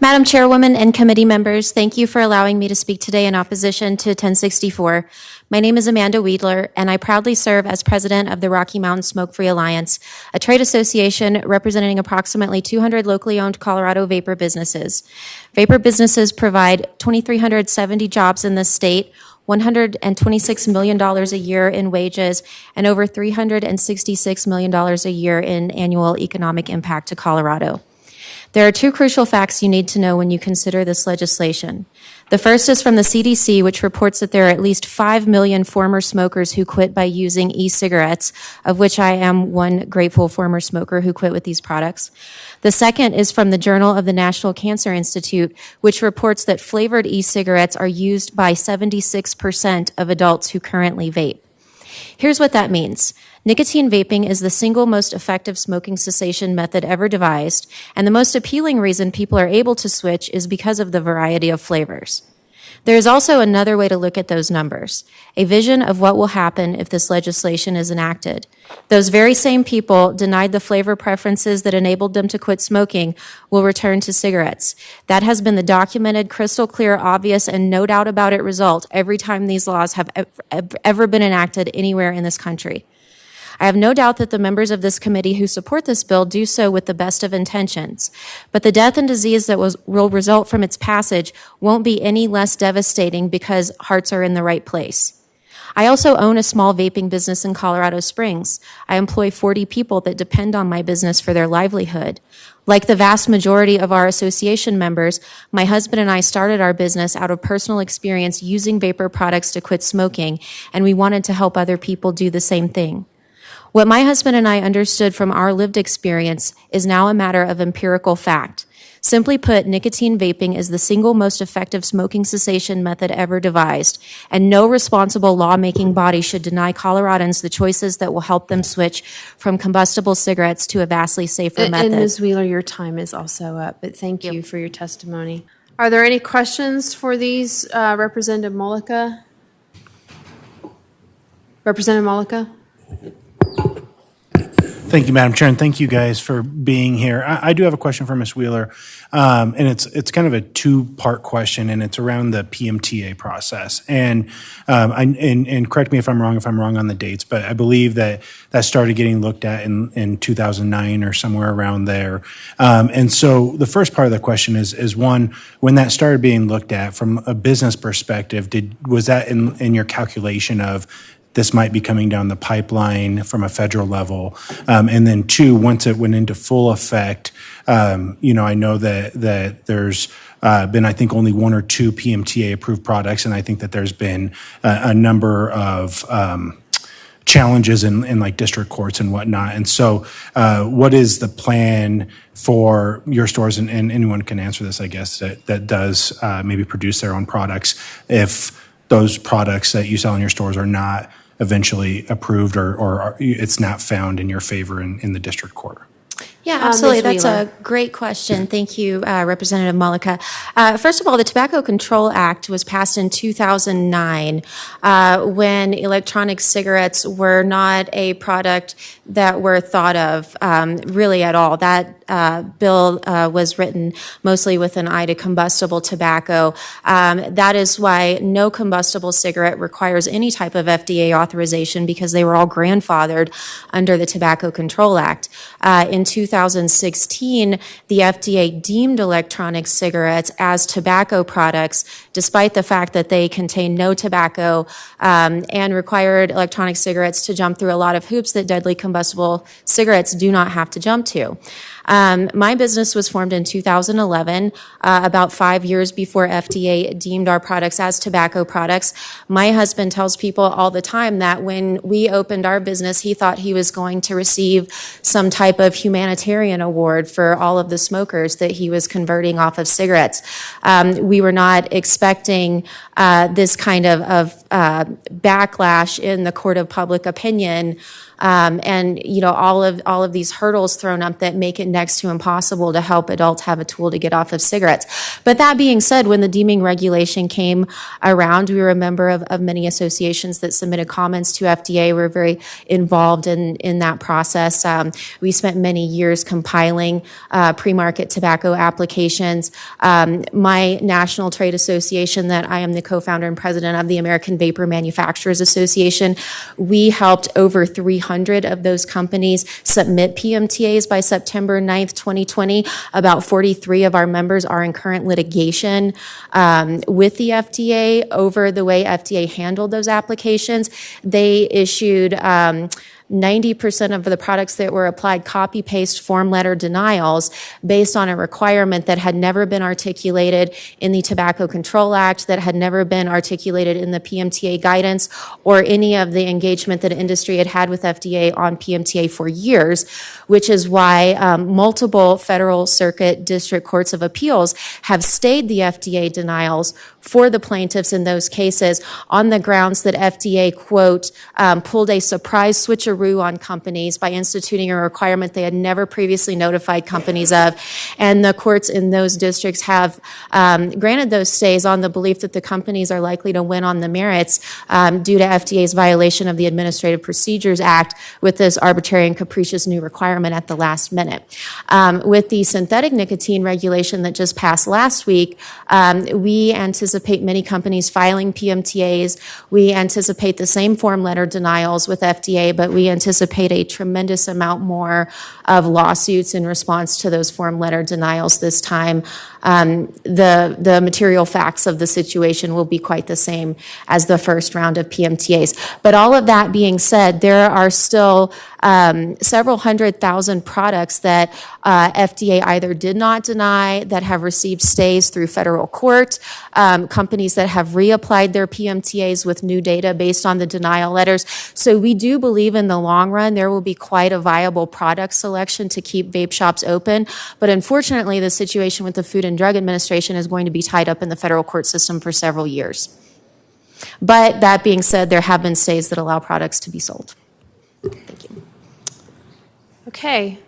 Madam Chairwoman and committee members, thank you for allowing me to speak today in opposition to 1064. My name is Amanda Weidler, and I proudly serve as president of the Rocky Mountain Smoke-Free Alliance, a trade association representing approximately 200 locally owned Colorado vapor businesses. Vapor businesses provide 2,370 jobs in this state, $126 million a year in wages, and over $366 million a year in annual economic impact to Colorado. There are two crucial facts you need to know when you consider this legislation. The first is from the CDC, which reports that there are at least 5 million former smokers who quit by using e-cigarettes, of which I am one grateful former smoker who quit with these products. The second is from the Journal of the National Cancer Institute, which reports that flavored e-cigarettes are used by 76% of adults who currently vape. Here's what that means. Nicotine vaping is the single most effective smoking cessation method ever devised, and the most appealing reason people are able to switch is because of the variety of flavors. There is also another way to look at those numbers, a vision of what will happen if this legislation is enacted. Those very same people denied the flavor preferences that enabled them to quit smoking will return to cigarettes. That has been the documented, crystal clear, obvious, and no doubt about it result every time these laws have ever been enacted anywhere in this country. I have no doubt that the members of this committee who support this bill do so with the best of intentions, but the death and disease that will result from its passage won't be any less devastating because hearts are in the right place. I also own a small vaping business in Colorado Springs. I employ 40 people that depend on my business for their livelihood. Like the vast majority of our association members, my husband and I started our business out of personal experience using vapor products to quit smoking, and we wanted to help other people do the same thing. What my husband and I understood from our lived experience is now a matter of empirical fact. Simply put, nicotine vaping is the single most effective smoking cessation method ever devised, and no responsible lawmaking body should deny Coloradans the choices that will help them switch from combustible cigarettes to a vastly safer method. And Ms. Wheeler, your time is also up, but thank you for your testimony. Are there any questions for these, Representative Mollica? Representative Mollica? Thank you, Madam Chair, and thank you guys for being here. I do have a question for Ms. Wheeler, and it's kind of a two-part question, and it's around the PMTA process. And correct me if I'm wrong on the dates, but I believe that started getting looked at in 2009 or somewhere around there. And so the first part of the question is one, when that started being looked at from a business perspective, was that in your calculation of this might be coming down the pipeline from a federal level? And then two, once it went into full effect, I know that there's been, I think, only one or two PMTA approved products, and I think that there's been a number of challenges in like district courts and whatnot. And so what is the plan for your stores, and anyone can answer this, I guess, that does maybe produce their own products, if those products that you sell in your stores are not eventually approved or it's not found in your favor in the district court? Yeah, absolutely. That's a great question. Thank you, Representative Mollica. First of all, the Tobacco Control Act was passed in 2009 when electronic cigarettes were not a product that were thought of really at all. That bill was written mostly with an eye to combustible tobacco. That is why no combustible cigarette requires any type of FDA authorization, because they were all grandfathered under the Tobacco Control Act. In 2016, the FDA deemed electronic cigarettes as tobacco products, despite the fact that they contain no tobacco, and required electronic cigarettes to jump through a lot of hoops that deadly combustible cigarettes do not have to jump to. My business was formed in 2011, about 5 years before FDA deemed our products as tobacco products. My husband tells people all the time that when we opened our business, he thought he was going to receive some type of humanitarian award for all of the smokers that he was converting off of cigarettes. We were not expecting this kind of backlash in the court of public opinion and all of these hurdles thrown up that make it next to impossible to help adults have a tool to get off of cigarettes. But that being said, when the deeming regulation came around, we were a member of many associations that submitted comments to FDA. We're very involved in that process. We spent many years compiling pre-market tobacco applications. My national trade association that I am the co-founder and president of, the American Vapor Manufacturers Association, we helped over 300 of those companies submit PMTAs by September 9th, 2020. About 43 of our members are in current litigation with the FDA over the way FDA handled those applications. They issued 90% of the products that were applied copy-paste form letter denials based on a requirement that had never been articulated in the Tobacco Control Act, that had never been articulated in the PMTA guidance, or any of the engagement that industry had with FDA on PMTA for years, which is why multiple federal circuit district courts of appeals have stayed the FDA denials for the plaintiffs in those cases on the grounds that FDA, quote, pulled a surprise switcheroo on companies by instituting a requirement they had never previously notified companies of. And the courts in those districts have granted those stays on the belief that the companies are likely to win on the merits due to FDA's violation of the Administrative Procedures Act with this arbitrary and capricious new requirement at the last minute. With the synthetic nicotine regulation that just passed last week, we anticipate many companies filing PMTAs. We anticipate the same form letter denials with FDA, but we anticipate a tremendous amount more of lawsuits in response to those form letter denials this time. The material facts of the situation will be quite the same as the first round of PMTAs. But all of that being said, there are still several 100,000 products that FDA either did not deny, that have received stays through federal court, companies that have reapplied their PMTAs with new data based on the denial letters. So we do believe in the long run there will be quite a viable product selection to keep vape shops open. But unfortunately, the situation with the Food and Drug Administration is going to be tied up in the federal court system for several years. But that being said, there have been stays that allow products to be sold. Thank you. Okay.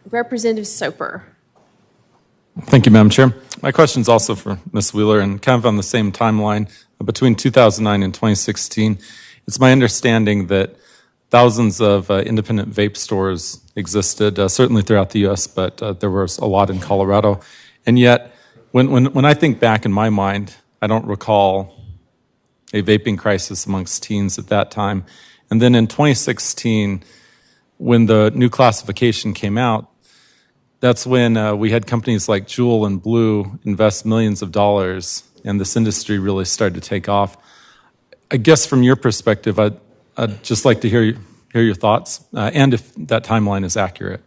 Representative Soper. Thank you, Madam Chair. My question is also for Ms. Wheeler and kind of on the same timeline. Between 2009 and 2016, it's my understanding that thousands of independent vape stores existed, certainly throughout the U.S., but there was a lot in Colorado. And yet, when I think back in my mind, I don't recall a vaping crisis amongst teens at that time. And then in 2016, when the new classification came out, that's when we had companies like Juul and Blue invest millions of dollars, and this industry really started to take off. I guess from your perspective, I'd just like to hear your thoughts, and if that timeline is accurate.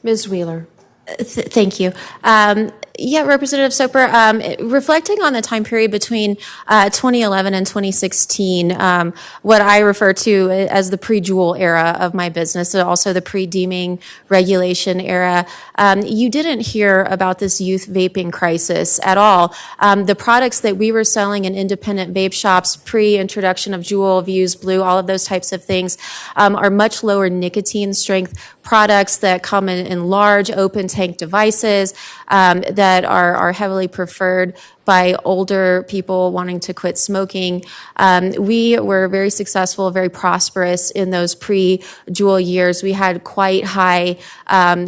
Ms. Wheeler. Thank you. Yeah, Representative Soper, reflecting on the time period between 2011 and 2016, what I refer to as the pre-Juul era of my business, and also the pre-deeming regulation era, you didn't hear about this youth vaping crisis at all. The products that we were selling in independent vape shops pre-introduction of Juul, Vuse, Blue, all of those types of things are much lower nicotine strength products that come in large open tank devices that are heavily preferred by older people wanting to quit smoking. We were very successful, very prosperous in those pre-Juul years. We had quite high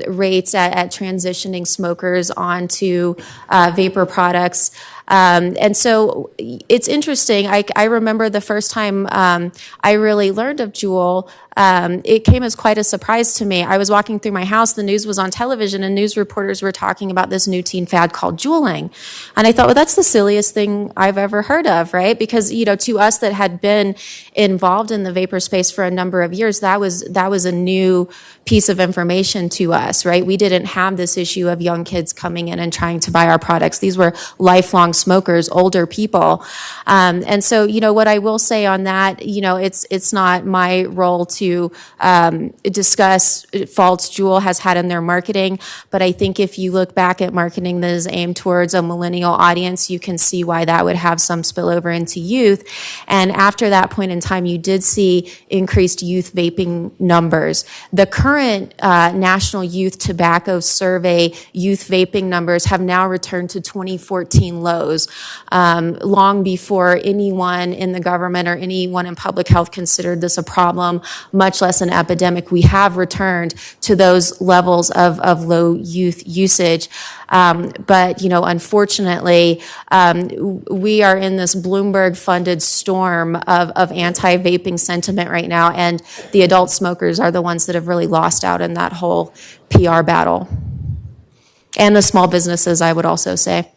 rates at transitioning smokers onto vapor products. And so it's interesting. I remember the first time I really learned of Juul, it came as quite a surprise to me. I was walking through my house, the news was on television, and news reporters were talking about this new teen fad called Juuling. And I thought, well, that's the silliest thing I've ever heard of, right? Because, to us that had been involved in the vapor space for a number of years, that was a new piece of information to us, right? We didn't have this issue of young kids coming in and trying to buy our products. These were lifelong smokers, older people. And so, what I will say on that, it's not my role to discuss faults Juul has had in their marketing, but I think if you look back at marketing that is aimed towards a millennial audience, points, you can see why that would have some spillover into youth. And after that point in time, you did see increased youth vaping numbers. The current National Youth Tobacco Survey youth vaping numbers have now returned to 2014 lows, long before anyone in the government or anyone in public health considered this a problem, much less an epidemic. We have returned to those levels of low youth usage. But, unfortunately, we are in this Bloomberg-funded storm of anti-vaping sentiment right now, and the adult smokers are the ones that have really lost out in that whole PR battle. And the small businesses, I would also say.